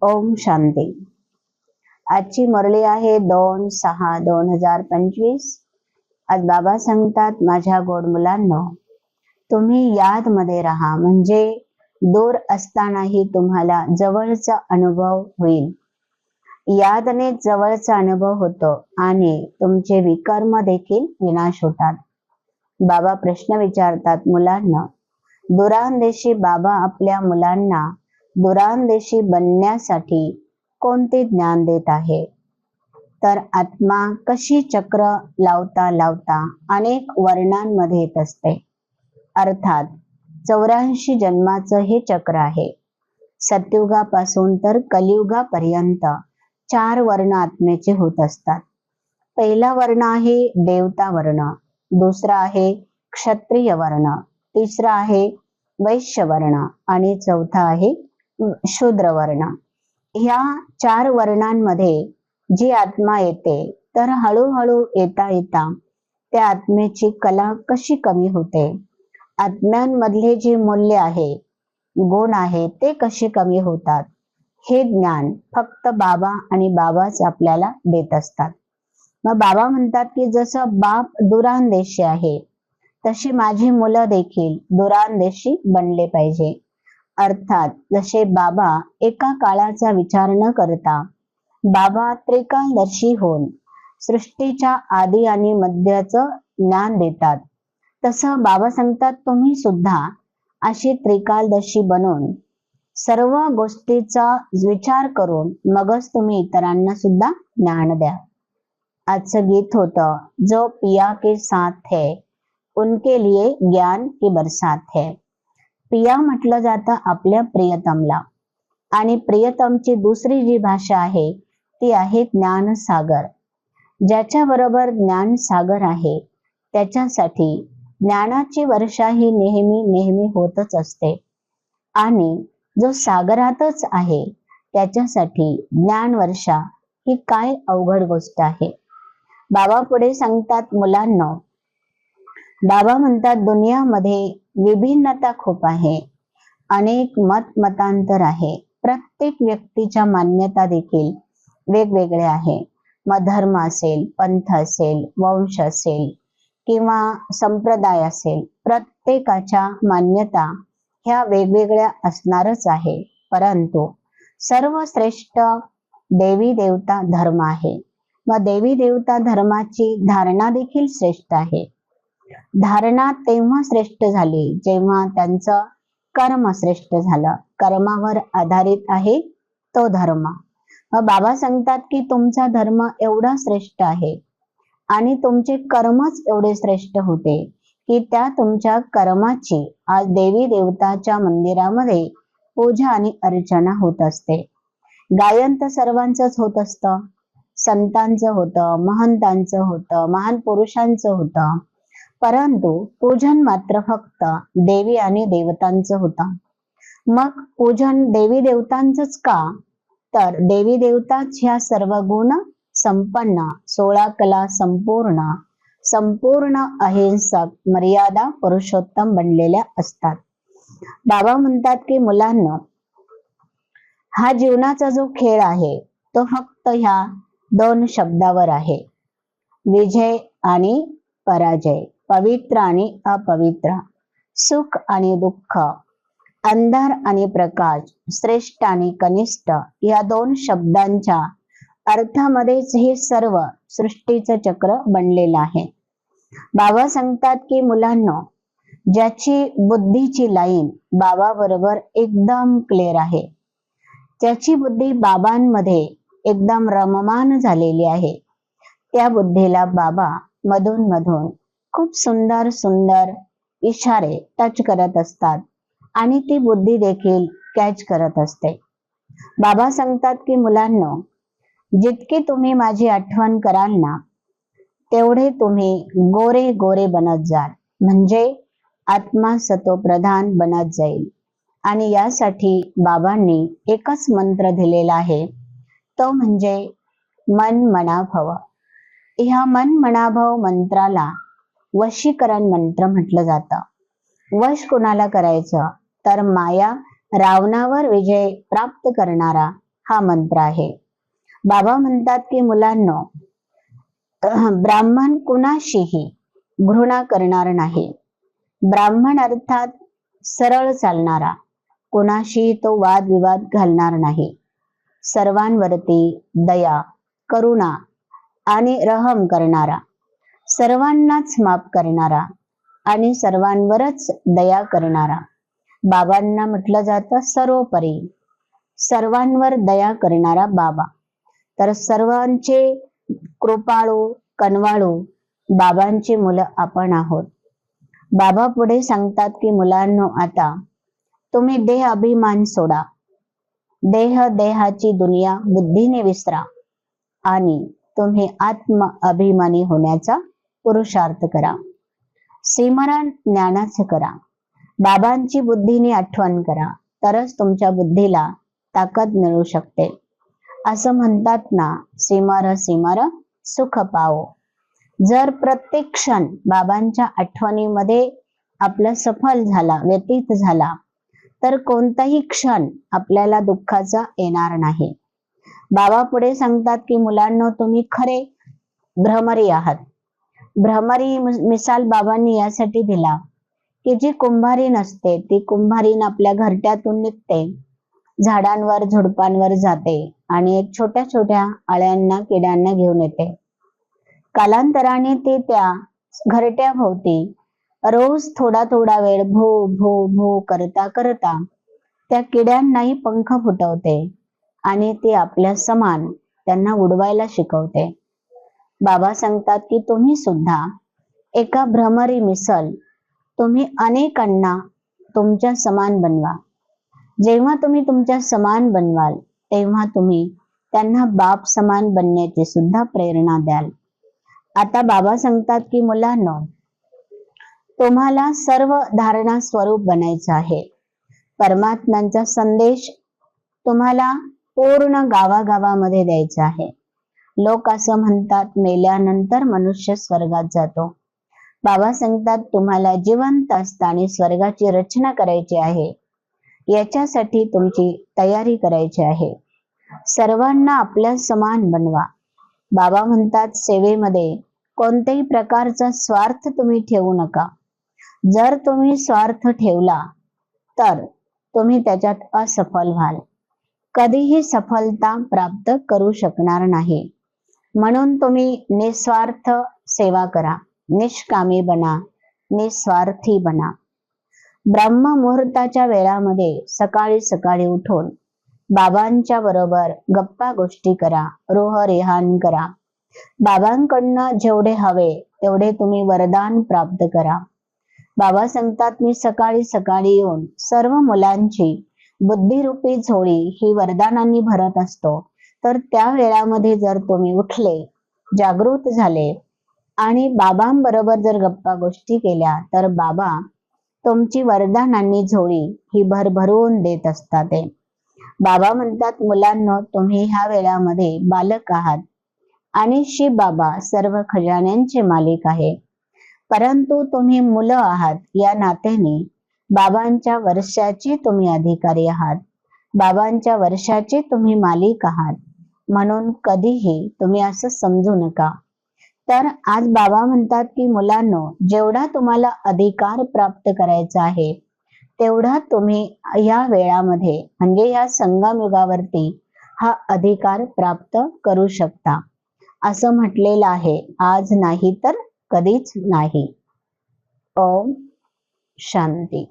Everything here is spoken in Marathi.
ओम शांती. आजची मुरली आहे 2/6/2025. आज बाबा सांगतात, माझ्या गोड मुलांनो, तुम्ही याद मध्ये राहा, म्हणजे दूर असतानाही तुम्हाला जवळचा अनुभव होईल. यादने जवळचा अनुभव होतो आणि तुमचे विकर्म देखील विनाश होतात. बाबा प्रश्न विचारतात, मुलांना दुरांदेशी बाबा आपल्या मुलांना दुरांदेशी बनण्यासाठी कोणते ज्ञान देत आहे? तर आत्मा कशी चक्र लावता लावता अनेक वर्णांमध्ये येत असते. अर्थात 84 जन्माचं हे चक्र आहे. सतयुगापासून तर कलियुगापर्यंत 4 वर्ण आत्मेचे होत असतात. पहिला वर्ण आहे देवता वर्ण, दुसरा आहे क्षत्रिय वर्ण, तिसरा आहे वैश्य वर्ण आणि चौथा आहे शूद्र वर्ण. ह्या 4 वर्णांमध्ये जी आत्मा येते, तर हळूहळू येता येता त्या आत्मेची कला कशी कमी होते, आत्म्यांमधले जे मूल्य आहे, गुण आहे, ते कसे कमी होतात, हे ज्ञान फक्त बाबा आणि बाबाच आपल्याला देत असतात. मग बाबा म्हणतात की जसं बाप दुरांदेशी आहे, तशी माझी मुलं देखील दुरांदेशी बनले पाहिजे. अर्थात जसे बाबा एका काळाचा विचार न करता बाबा त्रिकालदर्शी होऊन सृष्टीच्या आदी आणि मध्याचं ज्ञान देतात, तसं बाबा सांगतात तुम्ही सुद्धा अशी त्रिकालदर्शी बनून सर्व गोष्टीचा विचार करून मगच तुम्ही इतरांना सुद्धा ज्ञान द्या. आजचं गीत होतं, जो पिया के साथ है उनके लिए ज्ञान की बरसात है. पिया म्हटलं जातं आपल्या प्रियतमला, आणि प्रियतमची दुसरी जी भाषा आहे ती आहे ज्ञान सागर. ज्याच्या बरोबर ज्ञान सागर आहे त्याच्यासाठी ज्ञानाची वर्षा ही नेहमी नेहमी होतच असते, आणि जो सागरातच आहे त्याच्यासाठी ज्ञान वर्षा ही काय अवघड गोष्ट आहे. बाबा पुढे सांगतात, मुलांनो, बाबा म्हणतात दुनियामध्ये विभिन्नता खूप आहे, अनेक मतांतर आहे, प्रत्येक व्यक्तीच्या मान्यता देखील वेगवेगळ्या आहे. मग धर्म असेल, पंथ असेल, वंश असेल किंवा संप्रदाय असेल, प्रत्येकाच्या मान्यता ह्या वेगवेगळ्या असणारच आहे. परंतु सर्वश्रेष्ठ देवी देवता धर्म आहे. मग देवी देवता धर्माची धारणा देखील श्रेष्ठ आहे. धारणा तेव्हा श्रेष्ठ झाली जेव्हा त्यांचं कर्म श्रेष्ठ झालं. कर्मावर आधारित आहे तो धर्म. मग बाबा सांगतात की तुमचा धर्म एवढा श्रेष्ठ आहे आणि तुमचे कर्मच एवढे श्रेष्ठ होते की त्या तुमच्या कर्माची आज देवी देवताच्या मंदिरामध्ये पूजा आणि अर्चना होत असते. गायन तर सर्वांचंच होत असतं, संतांचं होतं, महंतांचं होतं, महान पुरुषांचं होतं, परंतु पूजन मात्र फक्त देवी आणि देवतांचं होतं. मग पूजन देवी देवतांचंच का? तर देवी देवताच ह्या सर्व गुण संपन्न, 16 कला संपूर्ण, संपूर्ण अहिंसक, मर्यादा पुरुषोत्तम बनलेल्या असतात. बाबा म्हणतात की मुलांना, हा जीवनाचा जो खेळ आहे तो फक्त ह्या 2 शब्दावर आहे, विजय आणि पराजय, पवित्र आणि अपवित्र, सुख आणि दुःख, अंधार आणि प्रकाश, श्रेष्ठ आणि कनिष्ठ, या 2 शब्दांच्या अर्थामध्येच हे सर्व सृष्टीचं चक्र बनलेलं आहे. बाबा सांगतात की मुलांनो, ज्याची बुद्धीची लाईन बाबा बरोबर एकदम क्लिअर आहे, ज्याची बुद्धी बाबांमध्ये एकदम रममान झालेली आहे, त्या बुद्धीला बाबा मधून मधून खूप सुंदर सुंदर इशारे टच करत असतात आणि ती बुद्धी देखील कॅच करत असते. बाबा सांगतात की मुलांनो, जितके तुम्ही माझी आठवण कराल ना, तेवढे तुम्ही गोरे गोरे बनत जाल, म्हणजे आत्मा सतोप्रधान बनत जाईल. आणि यासाठी बाबांनी एकच मंत्र दिलेला आहे, तो म्हणजे मन मना भव. ह्या मन मना भव मंत्राला वशीकरण मंत्र म्हटलं जातं. वश कोणाला करायचं? तर माया रावणावर विजय प्राप्त करणारा हा मंत्र आहे. बाबा म्हणतात की मुलांनो, ब्राह्मण कुणाशीही घृणा करणार नाही. ब्राह्मण अर्थात सरळ चालणारा, कुणाशी तो वादविवाद घालणार नाही. सर्वांवरती दया, करुणा आणि रहम करणारा, सर्वांनाच माफ करणारा आणि सर्वांवरच दया करणारा. बाबांना म्हटलं जातं सर्वोपरी, सर्वांवर दया करणारा बाबा. तर सर्वांचे कृपाळू, कनवाळू बाबांची मुलं आपण आहोत. बाबा पुढे सांगतात की मुलांनो, आता तुम्ही देह अभिमान सोडा. देहाची दुनिया बुद्धीने विसरा आणि तुम्ही आत्म अभिमानी होण्याचा पुरुषार्थ करा. सिमरण ज्ञानाचं करा. बाबांची बुद्धीने आठवण करा, तरच तुमच्या बुद्धीला ताकद मिळू शकते. असं म्हणतात ना, सिमर सिमर सुख पावो. जर प्रत्येक क्षण बाबांच्या आठवणीमध्ये आपला सफल झाला, व्यतीत झाला, तर कोणताही क्षण आपल्याला दुःखाचा येणार नाही. बाबा पुढे सांगतात की मुलांनो, तुम्ही खरे भ्रमरी आहात. भ्रमरी मिसाल बाबांनी यासाठी दिला की जी कुंभारीण असते, ती कुंभारीण आपल्या घरट्यातून निघते, झाडांवर झुडपांवर जाते आणि एक छोट्या छोट्या अळ्यांना, किड्यांना घेऊन येते. कालांतराने ती त्या घरट्याभोवती रोज थोडा थोडा वेळ भो भो भो करता करता त्या किड्यांनाही पंख फुटवते आणि ती आपल्या समान त्यांना उडवायला शिकवते. बाबा सांगतात की तुम्ही सुद्धा एका भ्रमरी मिसल, तुम्ही अनेकांना तुमच्या समान बनवा. जेव्हा तुम्ही तुमच्या समान बनवाल, तेव्हा तुम्ही त्यांना बाप समान बनण्याची सुद्धा प्रेरणा द्याल. आता बाबा सांगतात की मुलांनो, तुम्हाला सर्व धारणा स्वरूप बनायचं आहे. परमात्म्यांचा संदेश तुम्हाला पूर्ण गावागावामध्ये द्यायचा आहे. लोक असं म्हणतात, मेल्यानंतर मनुष्य स्वर्गात जातो. बाबा सांगतात, तुम्हाला जिवंत असताना स्वर्गाची रचना करायची आहे. याच्यासाठी तुमची तयारी करायची आहे. सर्वांना आपल्या समान बनवा. बाबा म्हणतात, सेवेमध्ये कोणत्याही प्रकारचा स्वार्थ तुम्ही ठेवू नका. जर तुम्ही स्वार्थ ठेवला तर तुम्ही त्याच्यात असफल व्हाल. कधीही सफलता प्राप्त करू शकणार नाही. म्हणून तुम्ही निस्वार्थ सेवा करा, निष्कामी बना, निस्वार्थी बना. ब्रह्म मुहूर्ताच्या वेळामध्ये सकाळी सकाळी उठून बाबांच्या बरोबर गप्पा गोष्टी करा, रोहरिहान करा. बाबांकडनं जेवढे हवे तेवढे तुम्ही वरदान प्राप्त करा. बाबा सांगतात, मी सकाळी सकाळी येऊन सर्व मुलांची बुद्धिरूपी झोळी ही वरदानांनी भरत असतो. तर त्या वेळामध्ये जर तुम्ही उठले, जागृत झाले आणि बाबांबरोबर जर गप्पा गोष्टी केल्या, तर बाबा तुमची वरदानांनी झोळी ही भरभरून देत असतात. बाबा म्हणतात, मुलांनो, तुम्ही ह्या वेळामध्ये बालक आहात आणि शिव बाबा सर्व खजान्यांचे मालिक आहे. परंतु तुम्ही मुलं आहात, या नात्याने बाबांच्या वर्षाचे तुम्ही अधिकारी आहात. बाबांच्या वर्षाचे तुम्ही मालिक आहात. म्हणून कधीही तुम्ही असं समजू नका. तर आज बाबा म्हणतात की मुलांनो, जेवढा तुम्हाला अधिकार प्राप्त करायचा आहे, तेवढा तुम्ही या वेळामध्ये म्हणजे या संगमयुगावरती हा अधिकार प्राप्त करू शकता. असं म्हटलेलं आहे, आज नाही तर कधीच नाही. ओम शांती.